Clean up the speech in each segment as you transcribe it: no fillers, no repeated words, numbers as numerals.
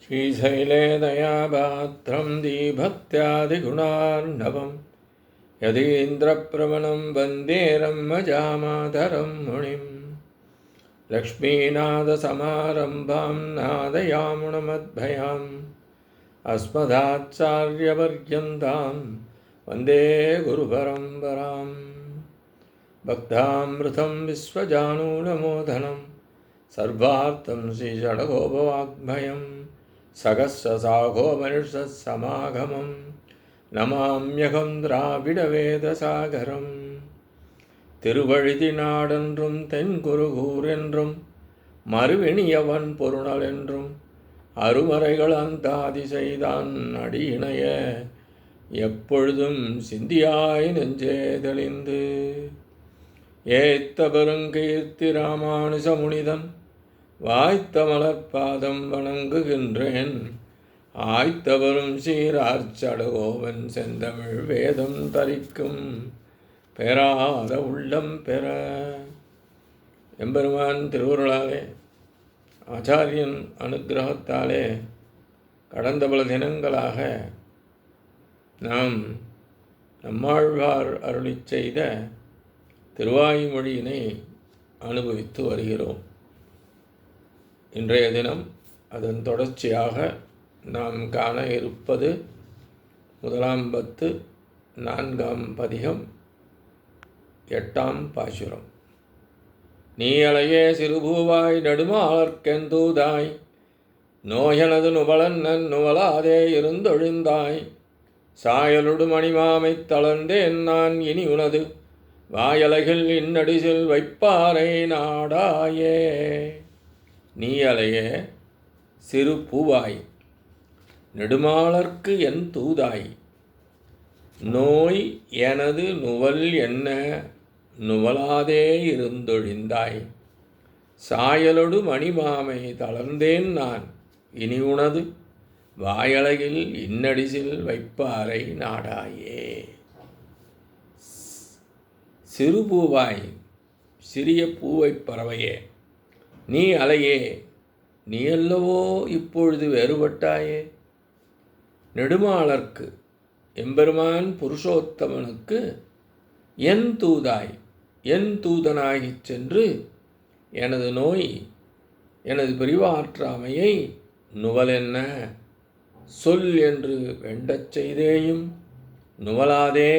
श्रीशैले दयापात्रं दीभक्त्यादिगुणार्णवं यतीन्द्रप्रवणं वन्दे रम्मजामातरं मुनिं लक्ष्मीनाथसमारम्भां नादयामुनमद्भयाम् अस्मदाचार्यपर्यन्तां वन्दे गुरुपरम्परां भक्तामृतं विश्वजानूनमोदनं सर्वार्थं श्रीषडगोपवाग्भयं सहस्रशाखोपनिषत्समागमं नमाम्यहं द्राविडवेदसागरं திருவழுதி நாடென்றும் தென்குருகூர் என்றும் மறுவினியவன் பொருணல் என்றும் அருமறைகள் அந்தாதி செய்தான் அடியிணைய எப்பொழுதும் சிந்தியாய் நெஞ்சே தெளிந்து ஏத்த பெருங்கீர்த்தி ராமானுஜ முனிதன் வாய்த்த மலர்பாதம் வணங்குகின்றேன் ஆய்த்தவரும் சீரார்ச்சடகோவன் செந்தமிழ் வேதம் தரிக்கும் பெறாத உள்ளம் பெற. எம்பெருமான் திருவுருளாலே ஆச்சாரியன் அனுக்கிரகத்தாலே கடந்த பல தினங்களாக நாம் நம்மாழ்வார் அருளிச் செய்த திருவாய்மொழியினை அனுபவித்து வருகிறோம். இன்றைய தினம் அதன் தொடர்ச்சியாக நாம் காண இருப்பது முதலாம் பத்து, நான்காம் பதிகம், எட்டாம் பாசுரம். நீ அலையே சிறுபூவாய் நடுமாளர்க்கெந்தூதாய் நோயனது நுவலன்னன் நுவலாதே இருந்தொழிந்தாய் சாயலுடு மணிமாமை தளர்ந்தேன் நான் இனி உனது வாயலகில் இன்னடிசில் வைப்பாரை நாடாயே. நீ அலையே சிறு பூவாய் நெடுமாளர்க்கு என் தூதாய் நோய் எனது நுவல் என்ன நுவலாதே இருந்தொழிந்தாய் சாயலொடு மணிமாமை தளர்ந்தேன் நான் இனி உனது வாயழகில் இன்னடிசில் வைப்பாரை நாடாயே. சிறு பூவாய் சிறிய பூவைப் பறவையே, நீ அலையே, நீ அல்லவோ இப்பொழுது வேறுபட்டாயே. நெடுமாளர்க்கு எம்பெருமான் புருஷோத்தமனுக்கு என் தூதாய் என் தூதனாகிச் சென்று எனது நோய் எனது பிரிவாற்றாமையை நுவலென்ன சொல் என்று வெண்டச் செய்தேயும் நுவலாதே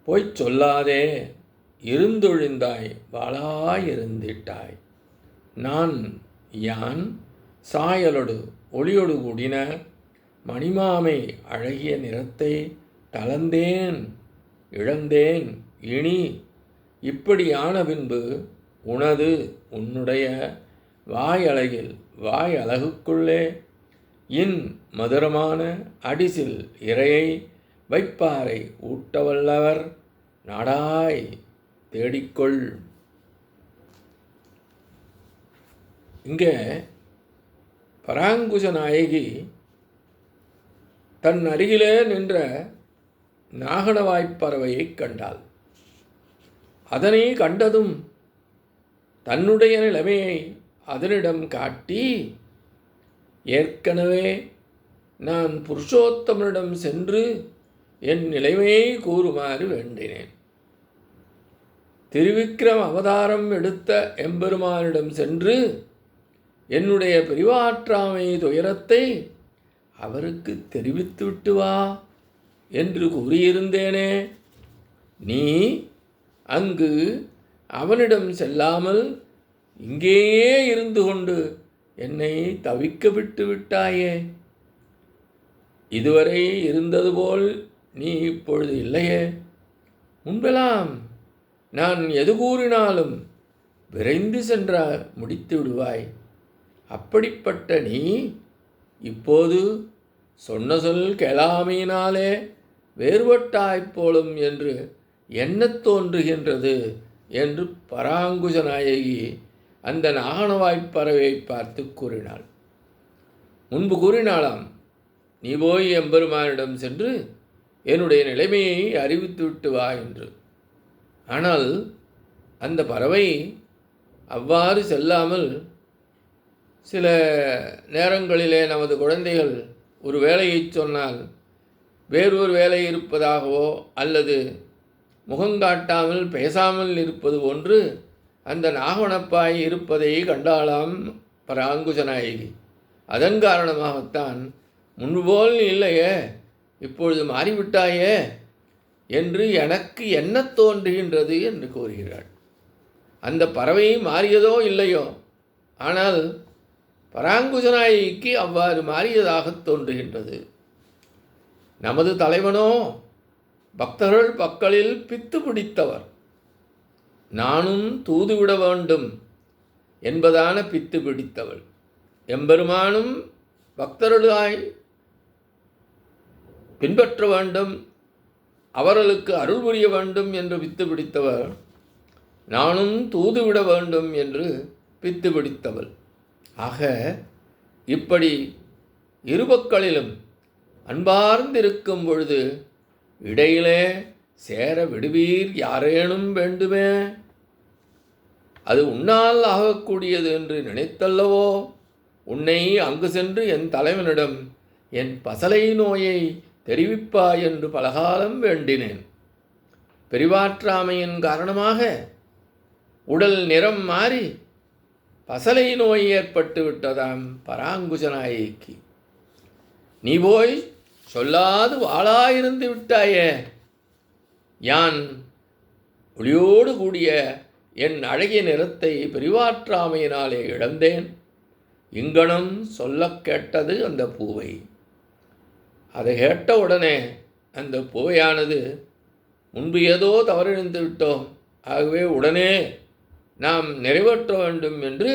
பொய்ச் சொல்லாதே இருந்தொழிந்தாய் வாளாயிருந்திட்டாய். நான் யான் சாயலொடு ஒளியொடு கூடின மணிமாமை அழகிய நிறத்தை தளர்ந்தேன் இழந்தேன் இனி இப்படியான பின்பு உனது உன்னுடைய வாயழகில் வாய் அழகுக்குள்ளே இன் மதுரமான அடிசில் இரையை வைப்பாரை ஊட்டவல்லவர் நாடாய் தேடிக்கொள். இங்கே பராங்குச நாயகி தன் அருகிலே நின்ற நாகனவாய்ப்பறவையை கண்டாள். அதனை கண்டதும் தன்னுடைய நிலைமையை அதனிடம் காட்டி, ஏற்கனவே நான் புருஷோத்தமனிடம் சென்று என் நிலைமையை கூறுமாறு வேண்டினேன். திருவிக்கிரம அவதாரம் எடுத்த எம்பெருமானிடம் சென்று என்னுடைய பிரிவாற்றாமை துயரத்தை அவருக்கு தெரிவித்துவிட்டு வா என்று கூறியிருந்தேனே. நீ அங்கு அவனிடம் செல்லாமல் இங்கேயே இருந்து கொண்டு என்னை தவிக்க விட்டு விட்டாயே. இதுவரை இருந்தது போல் நீ இப்பொழுது இல்லையே. முன்பெல்லாம் நான் எது கூறினாலும் விரைந்து சென்ற முடித்து விடுவாய். அப்படிப்பட்ட நீ இப்போது சொன்ன சொல் கேளாமையினாலே வேறுபட்டாய்ப்போலும் என்று எண்ணத் தோன்றுகின்றது என்று பராங்குச நாயகி அந்த நாகனவாய்ப்பறவையை பார்த்து கூறினாள். முன்பு கூறினாளாம், நீ போய் எம்பெருமானிடம் சென்று என்னுடைய நிலைமையை அறிவித்துவிட்டு வா என்று. ஆனால் அந்த பறவை அவ்வாறு செல்லாமல் சில நேரங்களிலே நமது குழந்தைகள் ஒரு வேலையை சொன்னால் வேறொரு வேலை இருப்பதாகவோ அல்லது முகங்காட்டாமல் பேசாமல் இருப்பது போன்று அந்த நாகவனப்பாய் இருப்பதை கண்டாளாம் பராங்குசநாயகி. அதன் காரணமாகத்தான் முன்போல் இல்லையே, இப்பொழுது மாறிவிட்டாயே என்று எனக்கு என்ன தோன்றுகின்றது என்று கூறுகிறாள். அந்த பறவை மாறியதோ இல்லையோ, ஆனால் பராங்குசநாயகிக்கு அவ்வாறு மாறியதாக தோன்றுகின்றது. நமது தலைவனோ பக்தர்கள் பக்கலில் பித்து பிடித்தவர். நானும் தூதுவிட வேண்டும் என்பதான பித்து பிடித்தவள். எம்பெருமானும் பக்தர்களாய் பின்பற்ற வேண்டும், அவர்களுக்கு அருள் புரிய வேண்டும் என்று பித்து பிடித்தவர். நானும் தூதுவிட வேண்டும் என்று பித்து பிடித்தவள். ஆக இப்படி இருபக்களிலும் அன்பார்ந்திருக்கும் பொழுது இடையிலே சேர விடுவீர் யாரேனும் வேண்டுமே, அது உன்னால் ஆகக்கூடியது என்று நினைத்தல்லவோ உன்னை அங்கு சென்று என் தலைவனிடம் என் பசலை நோயை தெரிவிப்பாய் என்று பலகாலம் வேண்டினேன். பெரிவாற்றாமையின் காரணமாக உடல் நிறம் மாறி பசலை நோய் ஏற்பட்டு விட்டதாம் பராங்குசநாயகிக்கு. நீ போய் சொல்லாது வாளாயிருந்து விட்டாயே. யான் ஒளியோடு கூடிய என் அழகிய நிறத்தை பெரிவாற்றாமையினாலே இழந்தேன். இங்கனம் சொல்ல கேட்டது அந்த பூவை. அதை கேட்ட உடனே அந்த பூவையானது, முன்பு ஏதோ தவறிழந்து விட்டோம், ஆகவே உடனே நாம் நிறைவேற்ற வேண்டும் என்று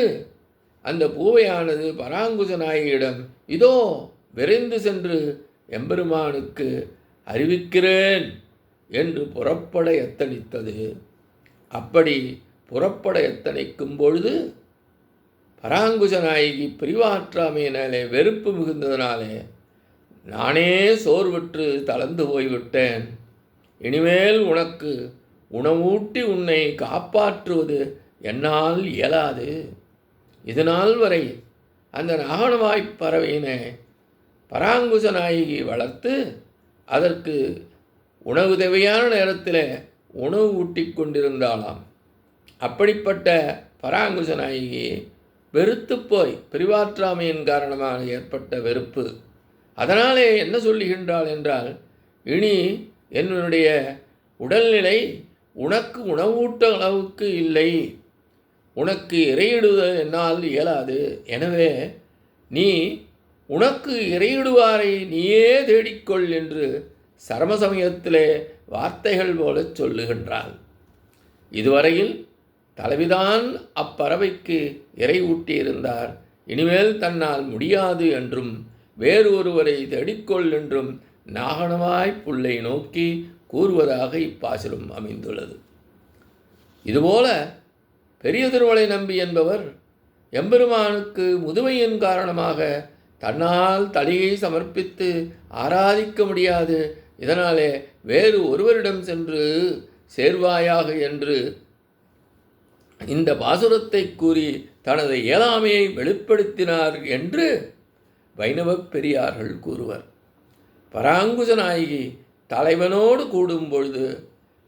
அந்த பூவையானது பராங்குசநாயகியிடம் இதோ விரைந்து சென்று எம்பெருமானுக்கு அறிவிக்கிறேன் என்று புறப்பட எத்தனித்தது. அப்படி புறப்பட எத்தனிக்கும் பொழுது பராங்குசநாயகி பிரிவாற்றாமையினாலே வெறுப்பு மிகுந்ததினாலே, நானே சோர்வுற்று தளர்ந்து போய்விட்டேன், இனிமேல் உனக்கு உணவூட்டி உன்னை காப்பாற்றுவது என்னால் இயலாது. இதனால் வரை அந்த நாகனவாய்ப் பறவையினை பராங்குசநாயகி வளர்த்து அதற்கு உணவு தேவையான நேரத்தில் உணவு ஊட்டி கொண்டிருந்தாளாம். அப்படிப்பட்ட பராங்குசநாயகி வெறுத்து போய் பிரிவாற்றாமையின் காரணமாக ஏற்பட்ட வெறுப்பு, அதனாலே என்ன சொல்லுகின்றாள் என்றால், இனி என்னுடைய உடல்நிலை உனக்கு உணவூட்ட அளவுக்கு இல்லை, உனக்கு இறையிடுதல் என்னால் இயலாது, எனவே நீ உனக்கு இறையிடுவாரை நீயே தேடிக்கொள் என்று சரம சமயத்திலே வார்த்தைகள் போல சொல்லுகின்றாள். இதுவரையில் தலைவிதான் அப்பறவைக்கு இறை ஊட்டியிருந்தார், இனிமேல் தன்னால் முடியாது என்றும் வேறு ஒருவரை தேடிக்கொள் என்றும் நாகனவாய் புல்லை நோக்கி கூறுவதாக இப்பாசுரம் அமைந்துள்ளது. இதுபோல பெரிய திருமலை நம்பி என்பவர் எம்பெருமானுக்கு முதுமையின் காரணமாக தன்னால் தலையை சமர்ப்பித்து ஆராதிக்க முடியாது, இதனாலே வேறு ஒருவரிடம் சென்று சேர்வாயாக என்று இந்த பாசுரத்தை கூறி தனது இயலாமையை வெளிப்படுத்தினார் என்று வைணவப் பெரியார்கள் கூறுவர். பராங்குசநாயகி தலைவனோடு கூடும் பொழுது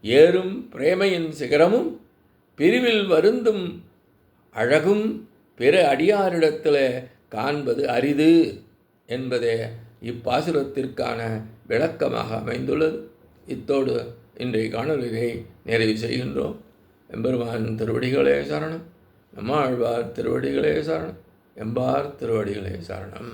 ஏறும் பிரேமையின் சிகரமும் பிரிவில் வருந்தும் அழகும் பிற அடியாரிடத்தில் காண்பது அரிது என்பதே இப்பாசுரத்திற்கான விளக்கமாக அமைந்துள்ளது. இத்தோடு இன்றைய காணொலியை நிறைவு செய்கின்றோம். எம்பெருமான் திருவடிகளே சரணம். நம்மாழ்வார் திருவடிகளே சரணம். எம்பார் திருவடிகளே சரணம்.